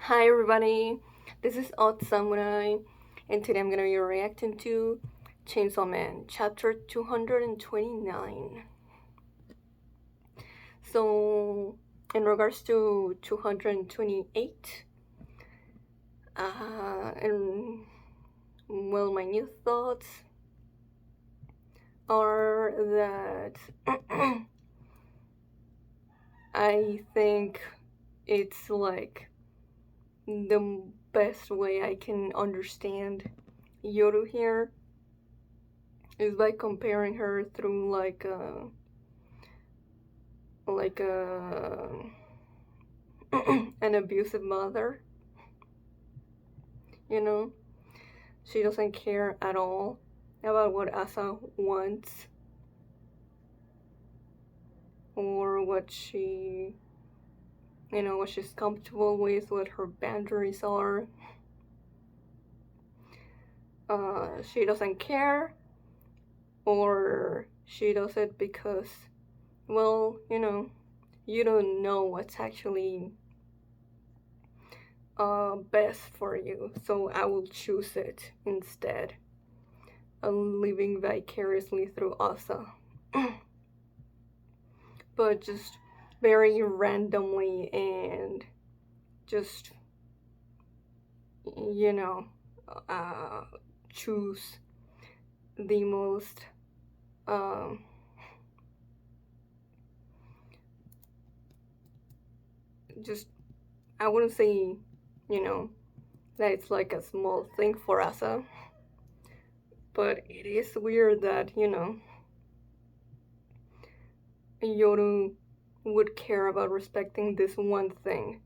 Hi everybody, this is Odd Samurai, and today I'm gonna be reacting to Chainsaw Man, chapter 229. So, in regards to 228, and well, my new thoughts are that I think it's like the best way I can understand Yoru here is by comparing her through like a an abusive mother. You know, she doesn't care at all about what Asa wants or what she's comfortable with, what her boundaries are. She doesn't care, or she does it because, well, you don't know what's actually best for you, so I will choose it instead of living vicariously through Asa. But just very randomly and just, you know, uh, choose the most um, just, I wouldn't say, you know, that it's like a small thing for Asa, but it is weird that, Yoru would care about respecting this one thing,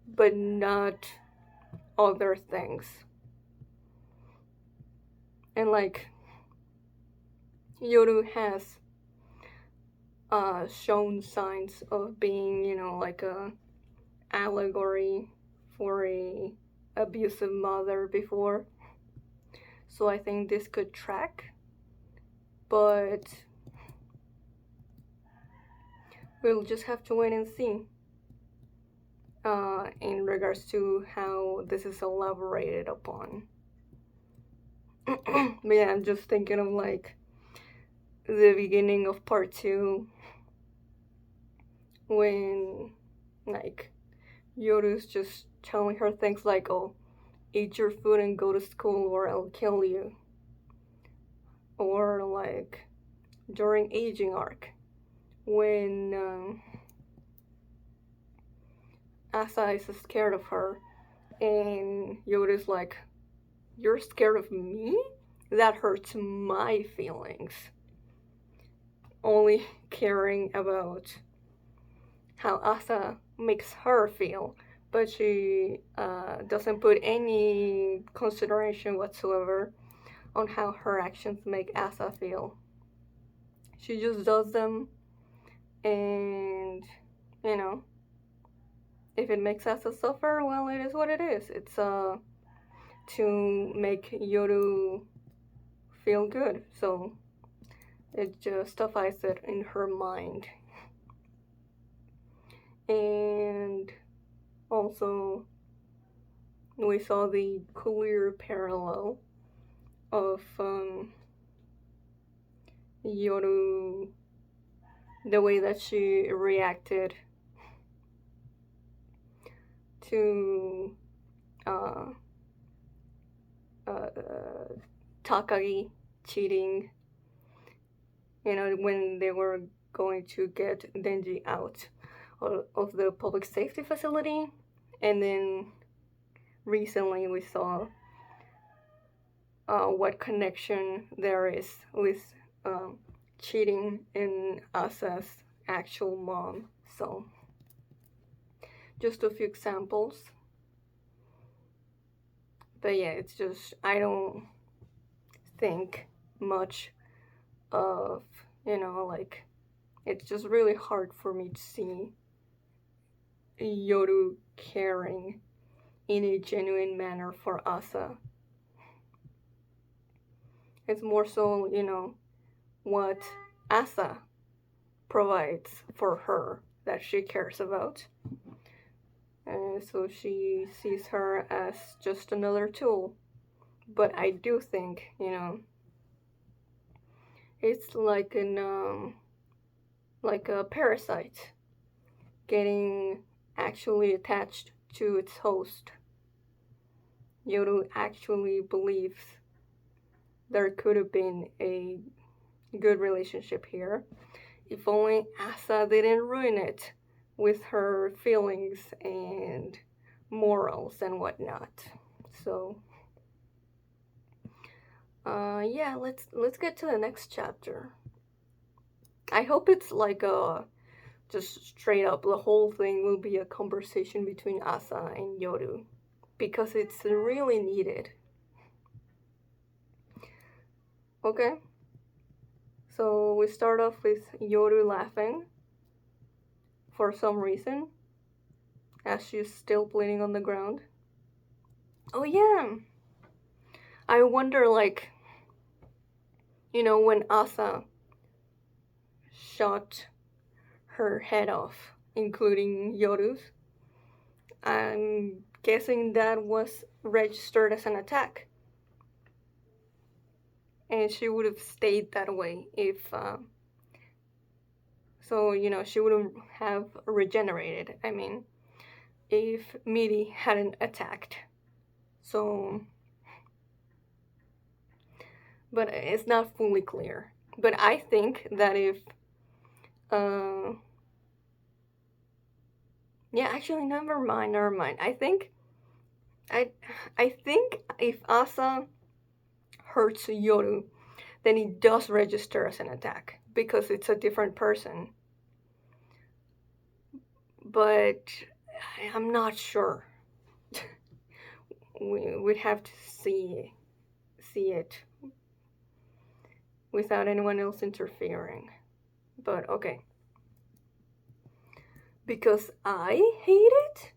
but not other things. And like, Yoru has shown signs of being, like a allegory for a abusive mother before. So I think this could track, but we'll just have to wait and see in regards to how this is elaborated upon. But yeah, I'm just thinking of like the beginning of part two when like Yoru's just telling her things like, oh, eat your food and go to school or I'll kill you. Or like during aging arc when Asa is scared of her and Yoru's like, you're scared of me? That hurts my feelings. Only caring about how Asa makes her feel, but she doesn't put any consideration whatsoever on how her actions make Asa feel. She just does them, and you know, if it makes Asa suffer, well, it is what it is. It's to make Yoru feel good, so it justifies it in her mind. And also, we saw the clear parallel of Yoru, the way that she reacted to uh, uh, Takagi cheating, when they were going to get Denji out of the public safety facility. And then recently we saw what connection there is with cheating in Asa's actual mom. So, just a few examples. But yeah, it's just, I don't think much of, like, it's just really hard for me to see Yoru caring in a genuine manner for Asa. It's more so, what Asa provides for her that she cares about. So she sees her as just another tool. But I do think, it's like a parasite getting actually attached to its host. Yoru actually believes there could have been a good relationship here if only Asa didn't ruin it with her feelings and morals and whatnot. So, yeah, let's get to the next chapter. I hope it's like a just straight up. The whole thing will be a conversation between Asa and Yoru because it's really needed. Okay, so we start off with Yoru laughing for some reason as she's still bleeding on the ground. Oh, yeah, I wonder, like, when Asa shot her head off, including Yoru's, I'm guessing that was registered as an attack. And she would have stayed that way if, she wouldn't have regenerated. I mean, if Miri hadn't attacked. So, but it's not fully clear. But I think that if, uh, yeah, actually, never mind. I, I think if Asa hurts Yoru, then it does register as an attack because it's a different person. But I'm not sure. We'd have to see it without anyone else interfering. But okay. Because I hate it?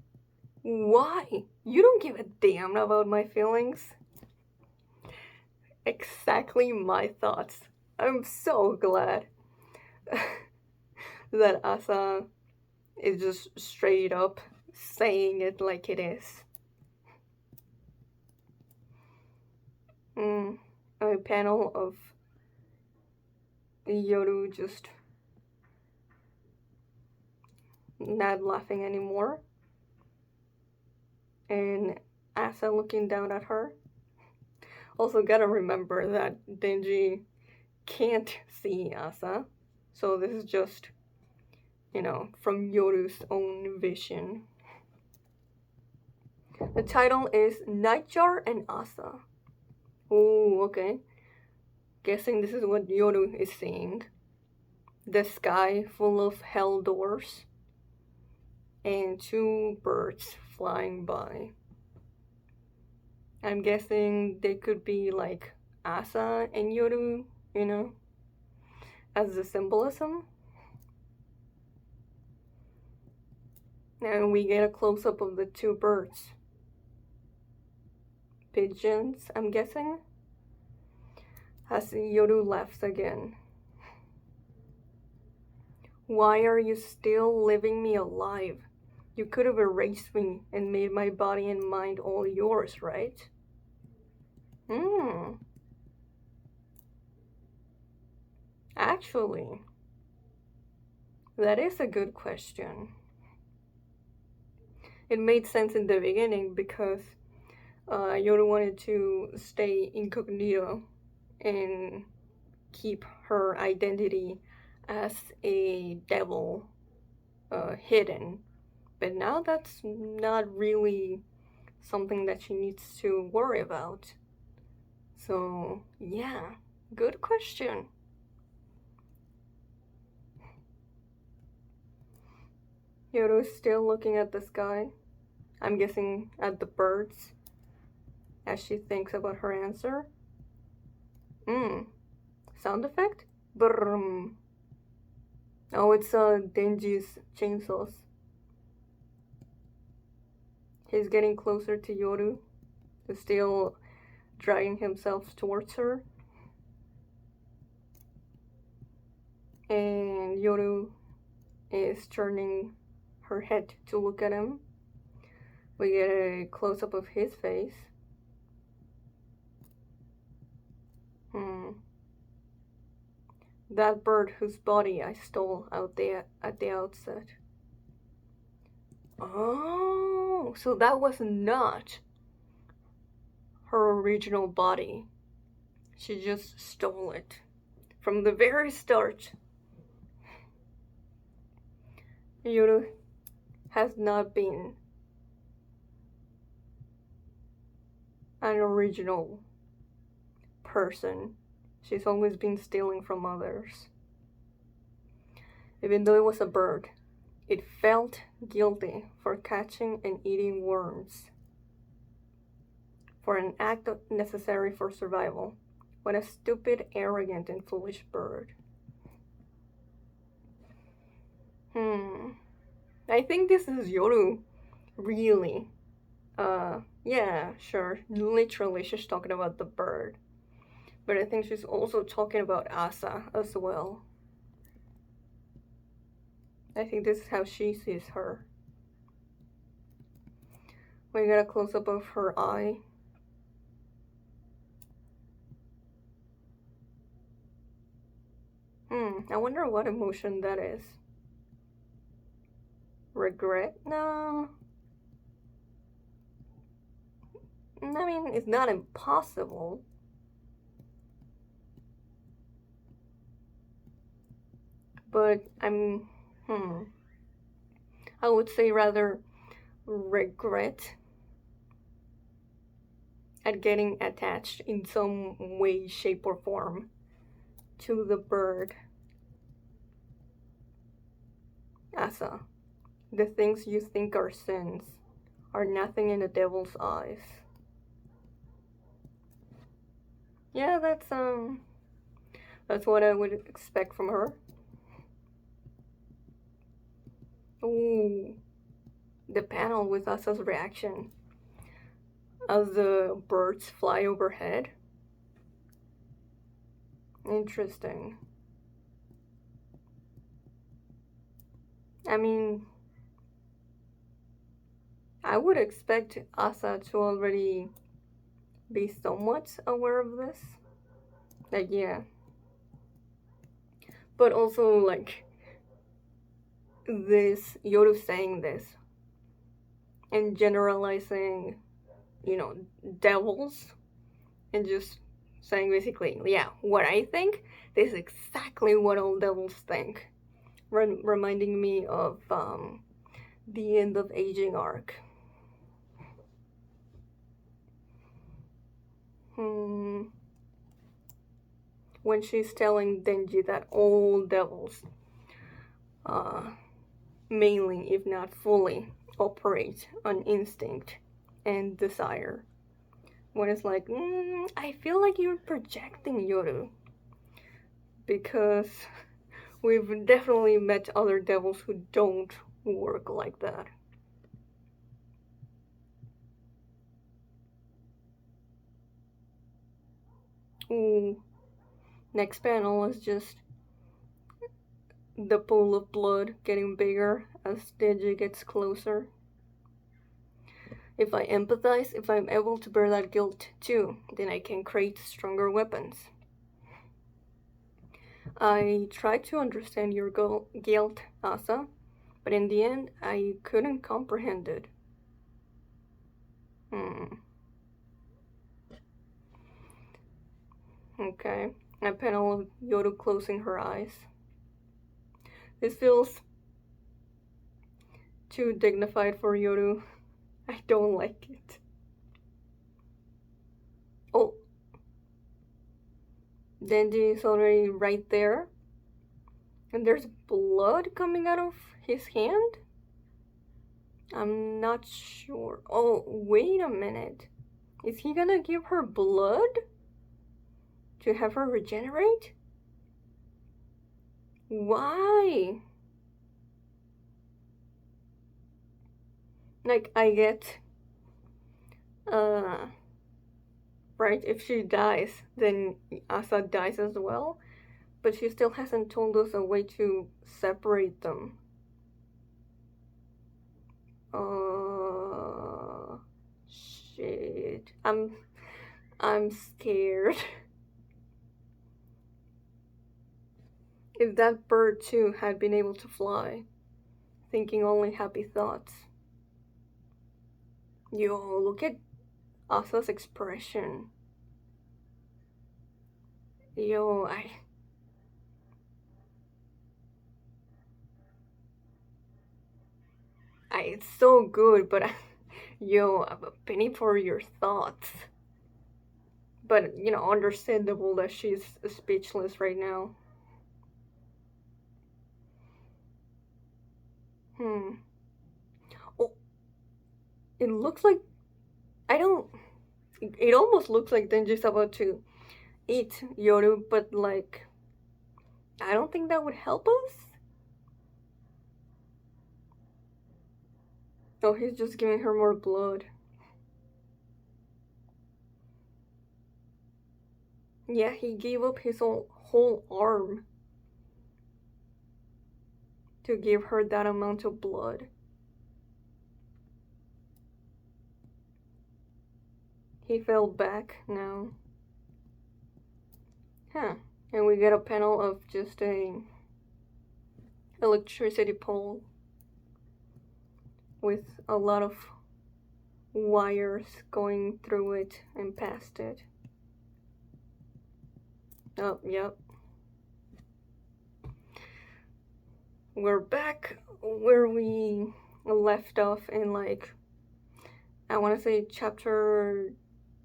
Why? You don't give a damn about my feelings. Exactly my thoughts. I'm so glad that Asa is just straight up saying it like it is. A panel of Yoru just not laughing anymore. And Asa looking down at her. Also, gotta remember that Denji can't see Asa. So this is just, from Yoru's own vision. The title is Nightjar and Asa. Oh, okay. Guessing this is what Yoru is seeing. The sky full of hell doors. And two birds flying by. I'm guessing they could be like Asa and Yoru, as the symbolism. And we get a close up of the two birds. Pigeons, I'm guessing. As Yoru laughs again. Why are you still leaving me alive? You could have erased me and made my body and mind all yours, right? Actually, that is a good question. It made sense in the beginning because Yoru wanted to stay incognito and keep her identity as a devil hidden. But now that's not really something that she needs to worry about. So, yeah, good question. Yoru's still looking at the sky. I'm guessing at the birds as she thinks about her answer. Sound effect? Brrrm. Oh, it's Denji's chainsaws. He's getting closer to Yoru, still dragging himself towards her. And Yoru is turning her head to look at him. We get a close-up of his face. That bird whose body I stole out there at the outset. Oh, so that was not her original body. She just stole it from the very start. Yoru has not been an original person. She's always been stealing from others. Even though it was a bird, it felt guilty for catching and eating worms. For an act necessary for survival. What a stupid, arrogant, and foolish bird. I think this is Yoru, really. Yeah, sure. Literally, she's talking about the bird. But I think she's also talking about Asa as well. I think this is how she sees her. We got a close-up of her eye. I wonder what emotion that is. Regret? No. I mean, it's not impossible. But I would say rather regret at getting attached in some way, shape, or form to the bird. Asa, the things you think are sins are nothing in the devil's eyes. Yeah, that's what I would expect from her. Ooh, the panel with Asa's reaction as the birds fly overhead. Interesting. I mean, I would expect Asa to already be somewhat aware of this. Like, yeah. But also, like, this, Yoru saying this and generalizing, devils and just saying basically, yeah, what I think, this is exactly what all devils think. Reminding me of the end of Aging arc. When she's telling Denji that all devils, mainly if not fully, operate on instinct and desire. When it's like, I feel like you're projecting, Yoru, because we've definitely met other devils who don't work like that. Ooh. Next panel is just the pool of blood getting bigger as Denji gets closer. If I empathize, if I'm able to bear that guilt too, then I can create stronger weapons. I tried to understand your guilt, Asa, but in the end, I couldn't comprehend it. Okay, a panel of Yoru closing her eyes. This feels too dignified for Yoru. I don't like it. Oh, Denji is already right there. And there's blood coming out of his hand? I'm not sure. Oh, wait a minute. Is he gonna give her blood? To have her regenerate? Why? Like, I get, right, if she dies, then Asa dies as well, but she still hasn't told us a way to separate them. it. I'm scared. If that bird too had been able to fly, thinking only happy thoughts. Yo, look at Asa's expression. Yo, it's so good, but yo, I'm a penny for your thoughts. But understandable that she's speechless right now. Hmm. Oh, it looks like I don't. It almost looks like Denji's about to eat Yoru, but like I don't think that would help us. Oh, he's just giving her more blood. Yeah, he gave up his whole arm to give her that amount of blood. He fell back now. Huh. And we get a panel of just a electricity pole with a lot of wires going through it and past it. Oh, yep. We're back where we left off in I want to say chapter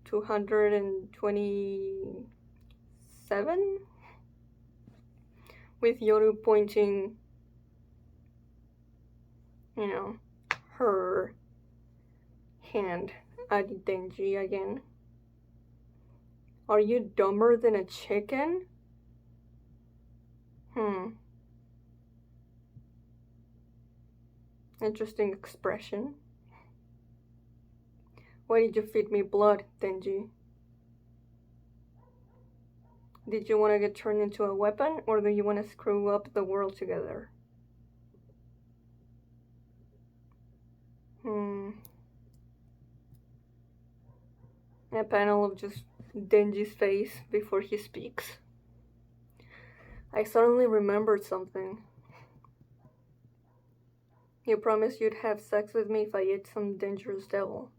227 with Yoru pointing, her hand at Denji again. Are you dumber than a chicken? Interesting expression. Why did you feed me blood, Denji? Did you want to get turned into a weapon, or do you want to screw up the world together? A panel of just Denji's face before he speaks. I suddenly remembered something. You promised you'd have sex with me if I ate some dangerous devil.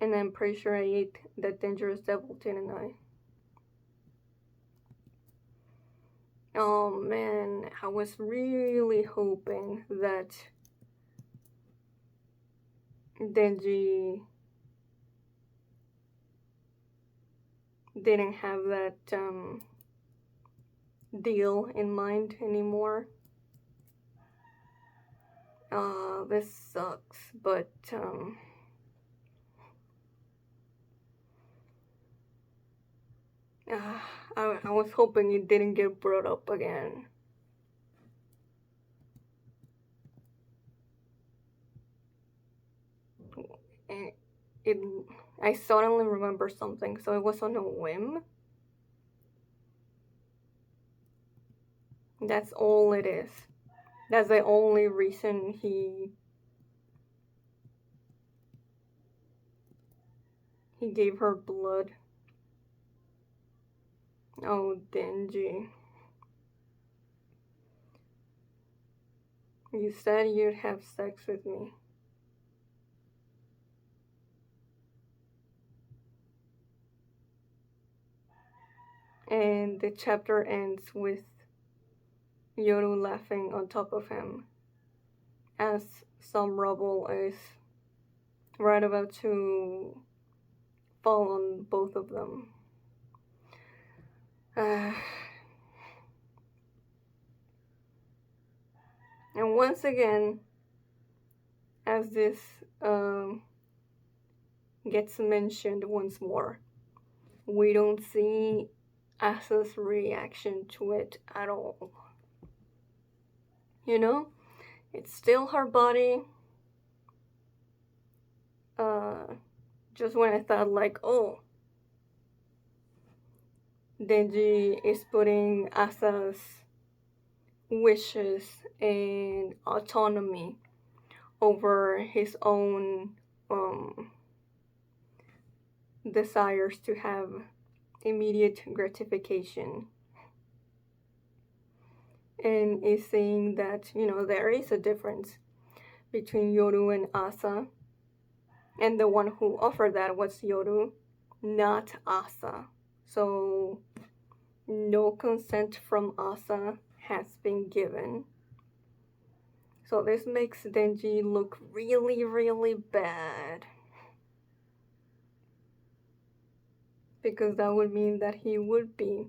And I'm pretty sure I ate that dangerous devil, didn't I? Oh man, I was really hoping that Denji didn't have that deal in mind anymore. This sucks, but I was hoping it didn't get brought up again. And I suddenly remember something, so it was on a whim. That's all it is. That's the only reason he gave her blood. Oh, Denji. You said you'd have sex with me. And the chapter ends with Yoru laughing on top of him as some rubble is right about to fall on both of them. And once again, as this gets mentioned once more, we don't see Asa's reaction to it at all. It's still her body. Just when I thought oh, Denji is putting Asa's wishes and autonomy over his own desires to have immediate gratification, and is saying that, there is a difference between Yoru and Asa, and the one who offered that was Yoru, not Asa. So no consent from Asa has been given. So this makes Denji look really, really bad. Because that would mean that he would be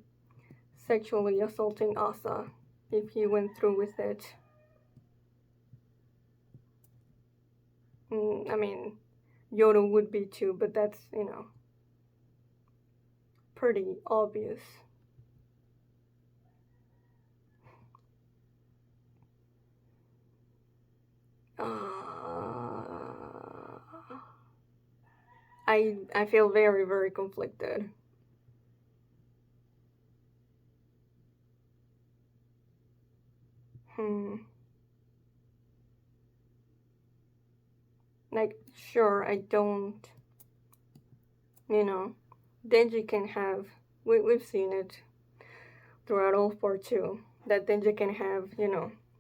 sexually assaulting Asa if he went through with it. I mean, Yoda would be too, but that's, pretty obvious. I feel very, very conflicted. Like, sure, I don't, Denji can have, we've seen it throughout all part 2, that Denji can have,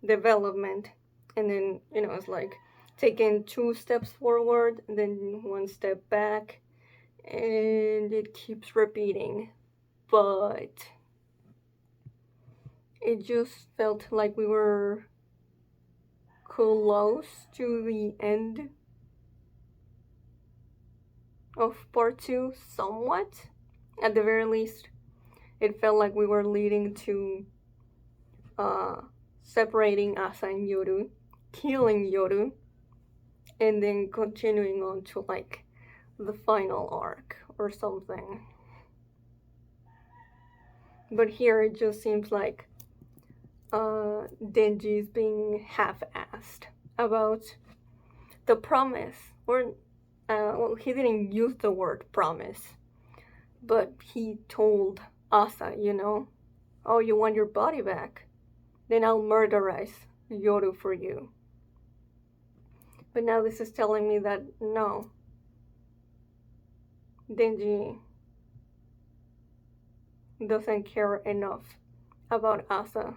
development, and then, it's like taking 2 steps forward, and then 1 step back, and it keeps repeating. But it just felt like we were close to the end of part 2, somewhat. At the very least, it felt like we were leading to separating Asa and Yoru, killing Yoru, and then continuing on to like the final arc or something. But here it just seems like Denji is being half-assed about the promise, or well, he didn't use the word promise, but he told Asa, oh, you want your body back? Then I'll murderize Yoru for you. But now this is telling me that no, Denji doesn't care enough about Asa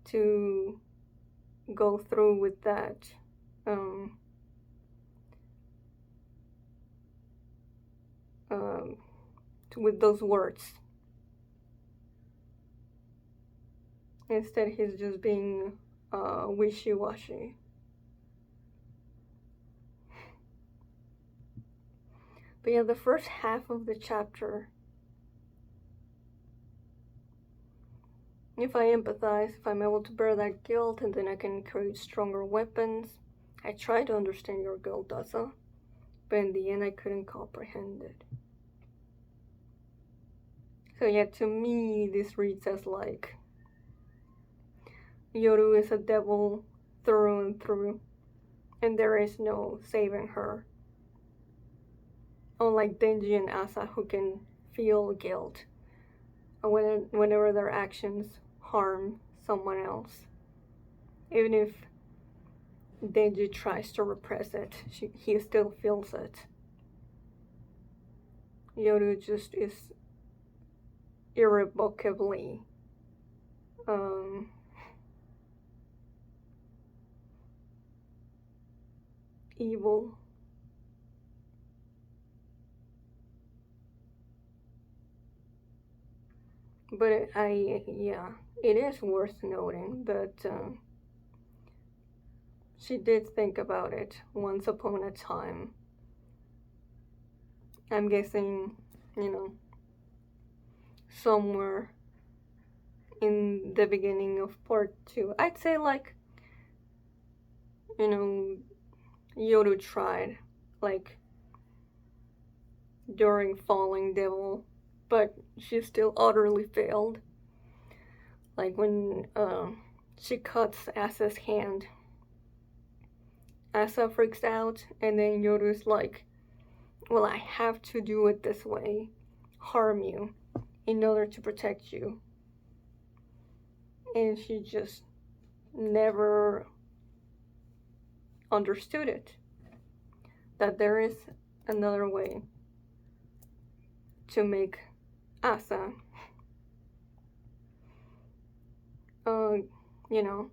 to go through with that. With those words. Instead, he's just being wishy-washy. But yeah, the first half of the chapter, if I empathize, if I'm able to bear that guilt, and then I can create stronger weapons. I try to understand your guilt, Asa, but in the end I couldn't comprehend it. So yeah, to me, this reads as like Yoru is a devil through and through, and there is no saving her. Unlike Denji and Asa, who can feel guilt whenever their actions harm someone else. Even if Denji tries to repress it, he still feels it. Yoru just is irrevocably evil. But it is worth noting that she did think about it once upon a time. I'm guessing, somewhere in the beginning of part 2. I'd say like, Yoru tried, like, during Falling Devil, but she still utterly failed. Like when she cuts Asa's hand, Asa freaks out, and then Yoru's like, well, I have to do it this way, harm you, in order to protect you. And she just never understood it, that there is another way. to make Asa, uh, you know,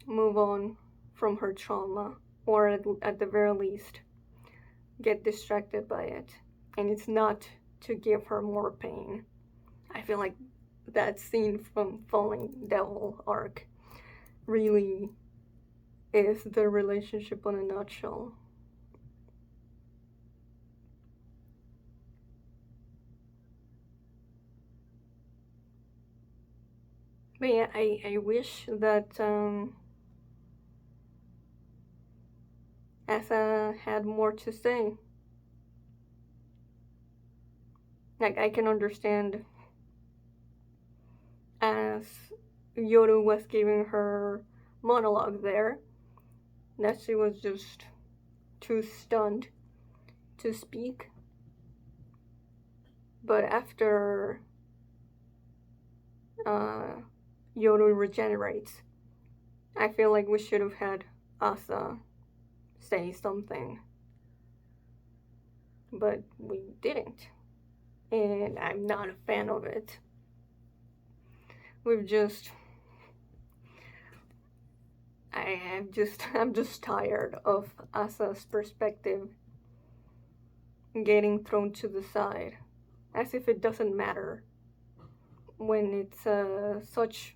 move on from her trauma, or at the very least, get distracted by it. And it's not to give her more pain. I feel like that scene from Falling Devil arc really is the relationship in a nutshell. But yeah, I wish that Asa had more to say. Like, I can understand as Yoru was giving her monologue there that she was just too stunned to speak. But after uh, Yoru regenerates, I feel like we should have had Asa say something. But we didn't. And I'm not a fan of it. We've just I'm just tired of Asa's perspective getting thrown to the side, as if it doesn't matter when it's such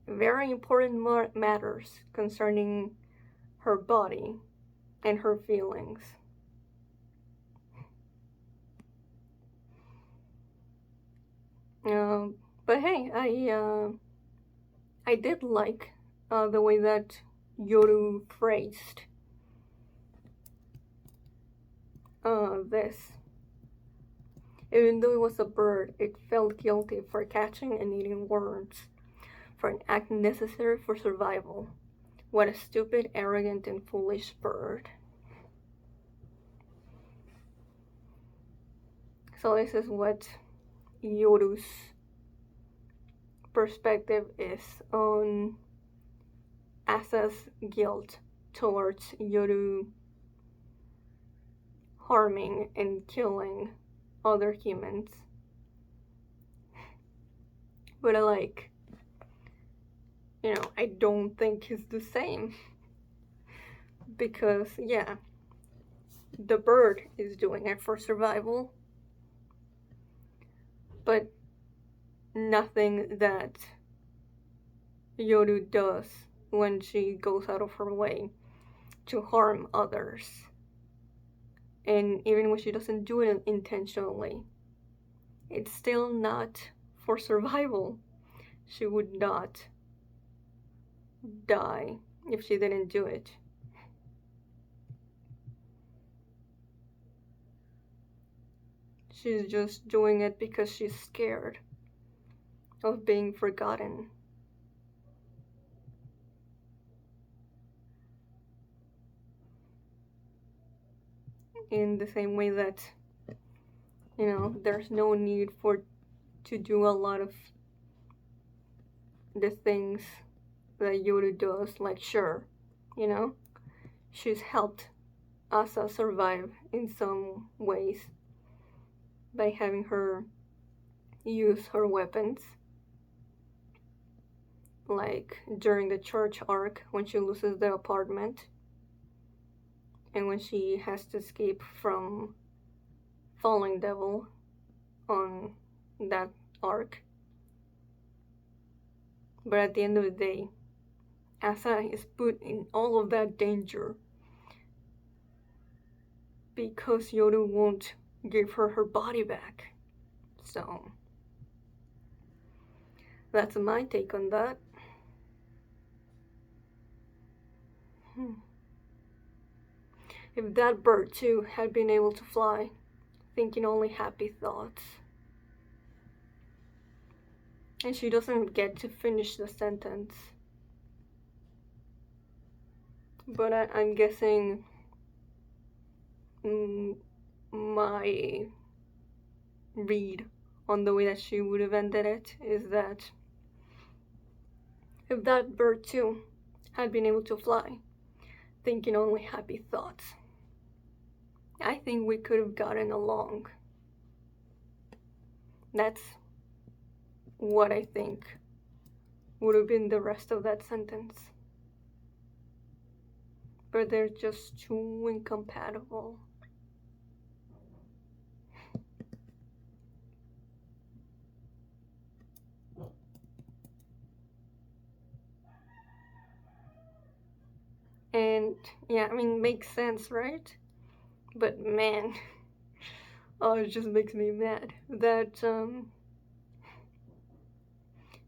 very important matters concerning her body and her feelings. But hey, I did like the way that Yoru phrased this. Even though it was a bird, it felt guilty for catching and eating worms, for an act necessary for survival. What a stupid, arrogant, and foolish bird. So this is what Yoru's perspective is on Asa's guilt towards Yoru harming and killing other humans. But I don't think it's the same. Because, yeah, the bird is doing it for survival. But nothing that Yoru does when she goes out of her way to harm others. And even when she doesn't do it intentionally, it's still not for survival. She would not die if she didn't do it. She's just doing it because she's scared of being forgotten. In the same way that, there's no need to do a lot of the things that Yoru does. Like, sure, she's helped Asa survive in some ways by having her use her weapons, like during the church arc when she loses the apartment and when she has to escape from Falling Devil on that arc. But at the end of the day, Asa is put in all of that danger because Yoru won't give her body back. So that's my take on that. If that bird too had been able to fly, thinking only happy thoughts. And she doesn't get to finish the sentence. But I'm guessing my read on the way that she would have ended it is that if that bird too had been able to fly, thinking only happy thoughts, I think we could have gotten along. That's what I think would have been the rest of that sentence. But they're just too incompatible. And yeah, I mean, makes sense, right? But man, oh, it just makes me mad that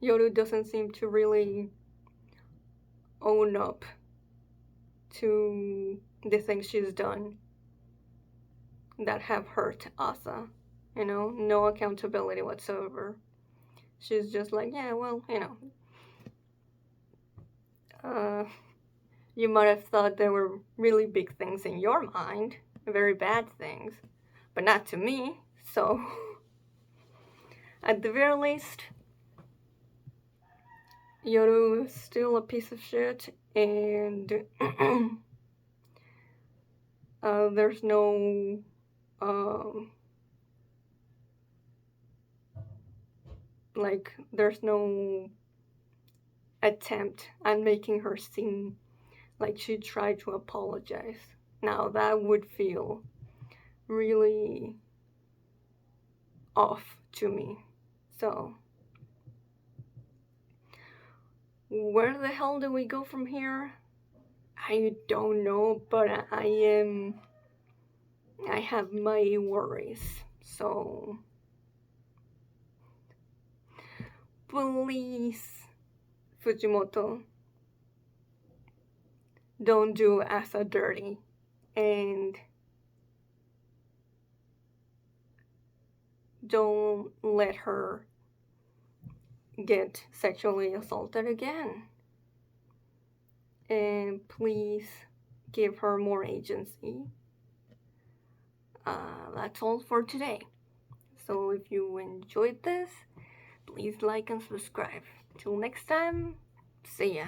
Yoru doesn't seem to really own up to the things she's done that have hurt Asa. You know, no accountability whatsoever. She's just like, yeah, well, uh, you might have thought there were really big things in your mind, very bad things, but not to me. So, at the very least, Yoru is still a piece of shit, and there's no um, there's no attempt at making her seem like she tried to apologize. Now that would feel really off to me. So, where the hell do we go from here? I don't know, but I have my worries. So, please, Fujimoto, don't do Asa dirty. And don't let her get sexually assaulted again. And please give her more agency. That's all for today. So if you enjoyed this, please like and subscribe. Till next time, see ya.